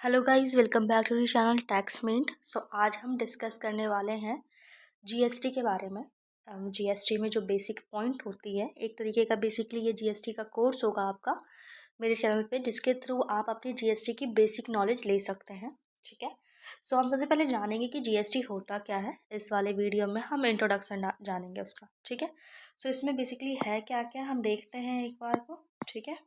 Hello guys, welcome back to the channel Taxment. आज हम discuss करने वाले हैं जीएसटी के बारे में। जीएसटी में जो बेसिक पॉइंट होती है, एक तरीके का बेसिकली ये जीएसटी का कोर्स होगा आपका मेरे चैनल पे, जिसके थ्रू आप अपनी जीएसटी की बेसिक नॉलेज ले सकते हैं। ठीक है। हम सबसे पहले जानेंगे कि जीएसटी होता क्या है। इस वाले वीडियो में हम इंट्रोडक्शन जानेंगे उसका। ठीक है। इसमें बेसिकली है क्या क्या, हम देखते हैं एक बार को। ठीक है।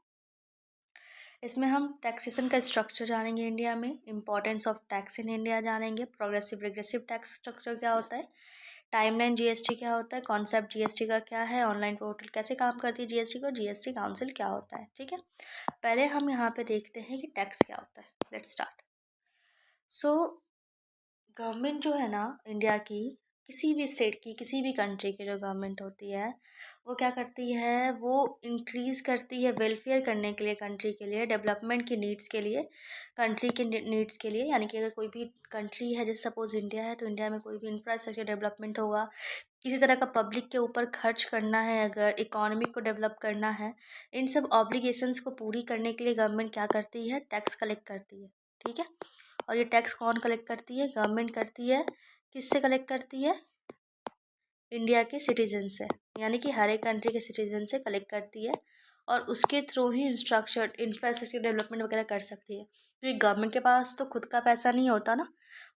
इसमें हम टैक्सेशन का स्ट्रक्चर जानेंगे, इंडिया में importance of tax in India जानेंगे, प्रोग्रेसिव रिग्रेसिव टैक्स स्ट्रक्चर क्या होता है, टाइमलाइन जीएसटी क्या होता है, कॉन्सेप्ट जीएसटी का क्या है, ऑनलाइन पोर्टल कैसे काम करती है जीएसटी को, जीएसटी काउंसिल क्या होता है। ठीक है। पहले हम यहाँ पे देखते हैं कि टैक्स क्या होता है। Let's start. सो गवर्नमेंट जो है ना इंडिया की, किसी भी स्टेट की, किसी भी कंट्री की जो गवर्नमेंट होती है, वो क्या करती है, वो इंक्रीज़ करती है वेलफेयर करने के लिए, कंट्री के लिए, डेवलपमेंट की नीड्स के लिए, कंट्री के नीड्स के लिए। यानी कि अगर कोई भी कंट्री है, जैसे सपोज इंडिया है, तो इंडिया में कोई भी इंफ्रास्ट्रक्चर डेवलपमेंट होगा, किसी तरह का पब्लिक के ऊपर खर्च करना है, अगर इकोनॉमी को डेवलप करना है, इन सब ऑब्लिगेशंस को पूरी करने के लिए गवर्नमेंट क्या करती है, टैक्स कलेक्ट करती है। ठीक है। और ये टैक्स कौन कलेक्ट करती है, गवर्नमेंट करती है। किससे कलेक्ट करती है, इंडिया के सिटीजन से, यानी कि हर एक कंट्री के सिटीजन से कलेक्ट करती है, और उसके थ्रू ही इंफ्रास्ट्रक्चर डेवलपमेंट वगैरह कर सकती है। क्योंकि गवर्नमेंट के पास तो खुद का पैसा नहीं होता ना,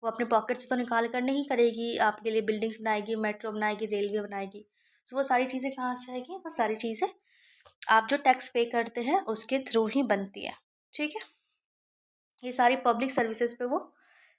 वो अपने पॉकेट से तो निकाल कर नहीं करेगी, आपके लिए बिल्डिंग्स बनाएगी, मेट्रो बनाएगी, रेलवे बनाएगी। वो सारी चीज़ें कहाँ से आएगी, वो सारी चीज़ें आप जो टैक्स पे करते हैं उसके थ्रू ही बनती है। ठीक है। ये सारी पब्लिक सर्विसेज पे वो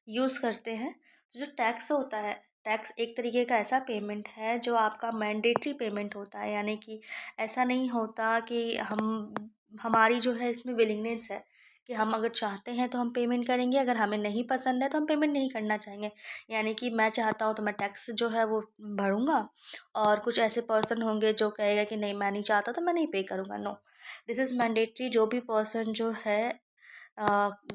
यूज़ करते हैं। तो जो टैक्स होता है, टैक्स एक तरीके का ऐसा पेमेंट है जो आपका मैंडेटरी पेमेंट होता है। यानी कि ऐसा नहीं होता कि हमारी जो है इसमें विलिंगनेस है कि हम अगर चाहते हैं तो हम पेमेंट करेंगे, अगर हमें नहीं पसंद है तो हम पेमेंट नहीं करना चाहेंगे। यानी कि मैं चाहता हूँ तो मैं टैक्स जो है वो भरूँगा, और कुछ ऐसे पर्सन होंगे जो कहेगा कि नहीं मैं नहीं चाहता तो मैं नहीं पे करूँगा। No, this is mandatory. जो भी पर्सन जो है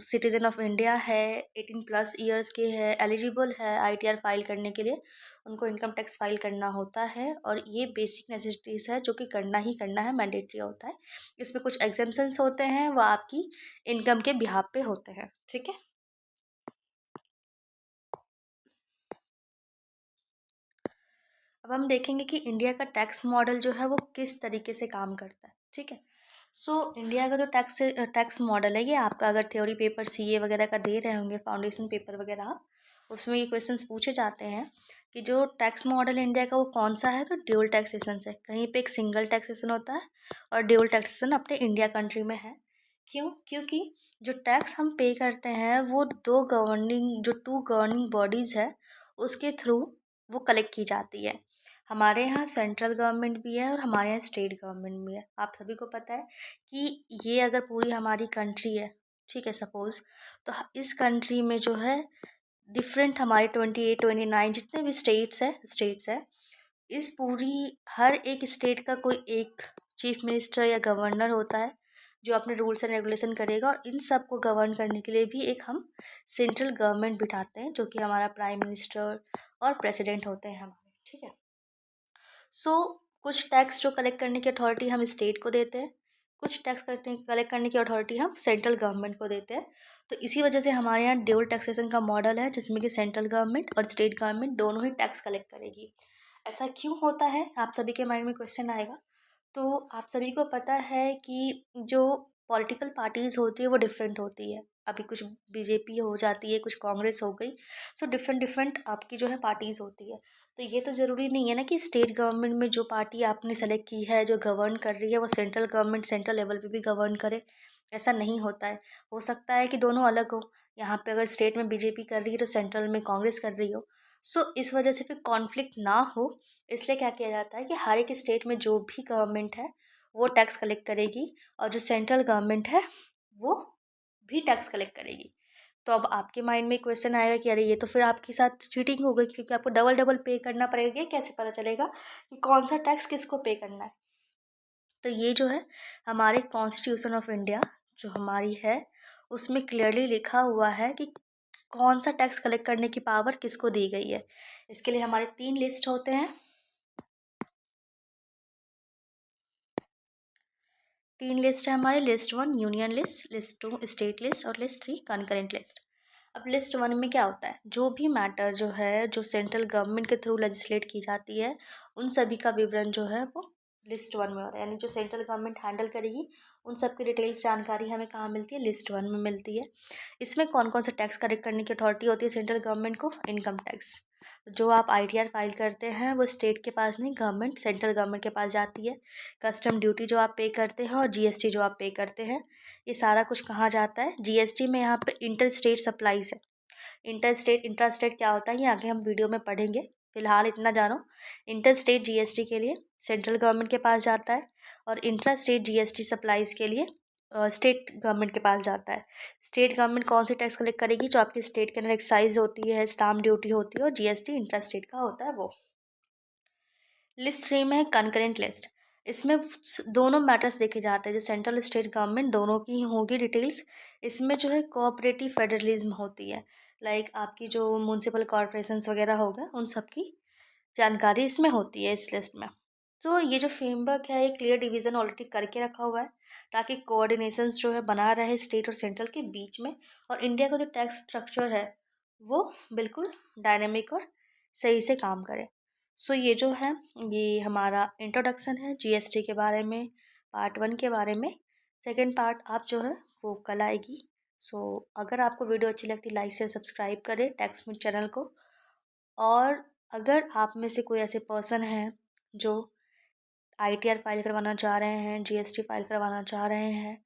सिटीज़न ऑफ इंडिया है, 18+ ईयर्स के है, एलिजिबल है आईटीआर फाइल करने के लिए, उनको इनकम टैक्स फाइल करना होता है। और ये बेसिक नेसेसिटीज़ है जो कि करना ही करना है, मैंडेटरी होता है। इसमें कुछ एग्जेम्पशंस होते हैं, वो आपकी इनकम के बिहाफ पे होते हैं। ठीक है। अब हम देखेंगे कि इंडिया का टैक्स मॉडल जो है वो किस तरीके से काम करता है। ठीक है। इंडिया का जो टैक्स मॉडल है, ये आपका अगर थ्योरी पेपर सीए वगैरह का दे रहे होंगे, फाउंडेशन पेपर वगैरह, उसमें ये क्वेश्चंस पूछे जाते हैं कि जो टैक्स मॉडल इंडिया का वो कौन सा है। तो ड्यूल टैक्सेशन है। कहीं पे एक सिंगल टैक्सेशन होता है और ड्यूल टैक्सेशन अपने इंडिया कंट्री में है। क्यों? क्योंकि जो टैक्स हम पे करते हैं वो टू गवर्निंग बॉडीज़ है, उसके थ्रू वो कलेक्ट की जाती है। हमारे यहाँ सेंट्रल गवर्नमेंट भी है और हमारे यहाँ स्टेट गवर्नमेंट भी है। आप सभी को पता है कि ये अगर पूरी हमारी कंट्री है, ठीक है सपोज़, तो इस कंट्री में जो है डिफरेंट हमारे 28 29 जितने भी स्टेट्स है, इस पूरी हर एक स्टेट का कोई एक चीफ मिनिस्टर या गवर्नर होता है जो अपने रूल्स एंड रेगुलेशन करेगा, और इन सब को गवर्न करने के लिए भी एक हम सेंट्रल गवर्नमेंट बिठाते हैं, जो कि हमारा प्राइम मिनिस्टर और प्रेसिडेंट होते हैं हमारे। ठीक है। सो कुछ टैक्स जो कलेक्ट करने की अथॉरिटी हम स्टेट को देते हैं, कुछ टैक्स कलेक्ट करने की अथॉरिटी हम सेंट्रल गवर्नमेंट को देते हैं। तो इसी वजह से हमारे यहाँ ड्यूल टैक्सेशन का मॉडल है, जिसमें कि सेंट्रल गवर्नमेंट और स्टेट गवर्नमेंट दोनों ही टैक्स कलेक्ट करेगी। ऐसा क्यों होता है, आप सभी के माइंड में क्वेश्चन आएगा। तो आप सभी को पता है कि जो पॉलिटिकल पार्टीज़ होती है वो डिफरेंट होती है। अभी कुछ बीजेपी हो जाती है, कुछ कांग्रेस हो गई। डिफरेंट डिफरेंट आपकी जो है पार्टीज़ होती है। तो ये तो ज़रूरी नहीं है ना कि स्टेट गवर्नमेंट में जो पार्टी आपने सेलेक्ट की है, जो गवर्न कर रही है, वो सेंट्रल गवर्नमेंट सेंट्रल लेवल पे भी गवर्न करे। ऐसा नहीं होता है। हो सकता है कि दोनों अलग हो। यहाँ पे अगर स्टेट में बीजेपी कर रही है तो सेंट्रल में कांग्रेस कर रही हो। इस वजह से फिर कॉन्फ्लिक्ट ना हो, इसलिए क्या किया जाता है कि हर एक स्टेट में जो भी गवर्नमेंट है वो टैक्स कलेक्ट करेगी, और जो सेंट्रल गवर्नमेंट है वो भी टैक्स कलेक्ट करेगी। तो अब आपके माइंड में क्वेश्चन आएगा कि अरे ये तो फिर आपके साथ चीटिंग हो गई, क्योंकि आपको डबल डबल पे करना पड़ेगा। ये कैसे पता चलेगा कि कौन सा टैक्स किसको पे करना है। तो ये जो है हमारे कॉन्स्टिट्यूशन ऑफ इंडिया जो हमारी है, उसमें क्लियरली लिखा हुआ है कि कौन सा टैक्स कलेक्ट करने की पावर किसको दी गई है। इसके लिए हमारे 3 लिस्ट होते हैं। 3 लिस्ट है हमारी, list 1 union list, list 2 state list और लिस्ट 3 कंकरेंट लिस्ट। अब लिस्ट 1 में क्या होता है, जो भी मैटर जो है जो सेंट्रल गवर्नमेंट के थ्रू लेजिस्लेट की जाती है उन सभी का विवरण जो है वो लिस्ट 1 में होता है, यानी जो सेंट्रल गवर्नमेंट हैंडल करेगी उन सब की डिटेल्स जानकारी हमें कहाँ मिलती है, लिस्ट 1 में मिलती है। इसमें कौन कौन सा टैक्स कलेक्ट करने की अथॉरिटी होती है सेंट्रल गवर्नमेंट को, इनकम टैक्स। जो आप ITR फाइल करते हैं वो स्टेट के पास नहीं, गवर्नमेंट सेंट्रल गवर्नमेंट के पास जाती है। कस्टम ड्यूटी जो आप पे करते हैं और GST जो आप पे करते हैं, ये सारा कुछ कहाँ जाता है, GST में। यहाँ पे इंटर स्टेट सप्लाईज है। इंटर स्टेट इंट्रा स्टेट क्या होता है ये आगे हम वीडियो में पढ़ेंगे, फिलहाल इतना जानो। इंटर स्टेट GST के लिए सेंट्रल गवर्नमेंट के पास जाता है और इंट्रा स्टेट GST सप्लाईज के लिए स्टेट गवर्नमेंट के पास जाता है। स्टेट गवर्नमेंट कौन सी टैक्स कलेक्ट करेगी, जो आपकी स्टेट के अंदर एक्साइज होती है, स्टाम्प ड्यूटी होती है, और GST इंट्रा स्टेट का होता है वो। लिस्ट 3 में है कंकरेंट लिस्ट। इसमें दोनों मैटर्स देखे जाते हैं, जो सेंट्रल स्टेट गवर्नमेंट दोनों की होगी डिटेल्स। इसमें जो है कोऑपरेटिव फेडरलिज्म होती है, लाइक आपकी जो म्यूनसिपल कॉरपोरेशंस वगैरह हो गए उन सब की जानकारी इसमें होती है इस लिस्ट में। तो ये जो फ्रेमवर्क है, ये क्लियर डिवीज़न ऑलरेडी करके रखा हुआ है ताकि कोऑर्डिनेशंस जो है बना रहे स्टेट और सेंट्रल के बीच में, और इंडिया का जो टैक्स स्ट्रक्चर है वो बिल्कुल डायनेमिक और सही से काम करे। सो ये जो है, ये हमारा इंट्रोडक्शन है GST के बारे में, पार्ट 1 के बारे में। सेकेंड पार्ट आप जो है वो कल आएगी। सो अगर आपको वीडियो अच्छी लगती लाइक से सब्सक्राइब करें टैक्समिट चैनल को। और अगर आप में से कोई ऐसे पर्सन हैं जो ITR फाइल करवाना चाह रहे हैं, GST फाइल करवाना चाह रहे हैं,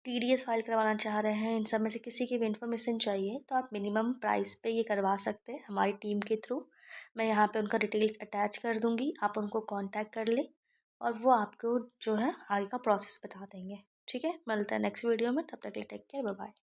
TDS फाइल करवाना चाह रहे हैं, इन सब में से किसी की भी इन्फॉर्मेशन चाहिए तो आप मिनिमम प्राइस पे ये करवा सकते हैं हमारी टीम के थ्रू। मैं यहाँ पे उनका डिटेल्स अटैच कर दूँगी, आप उनको कांटेक्ट कर लें और वो आपको जो है आगे का प्रोसेस बता देंगे। ठीक है, मिलता है नेक्स्ट वीडियो में, तब तक के लिए टेक केयर, बाय बाय।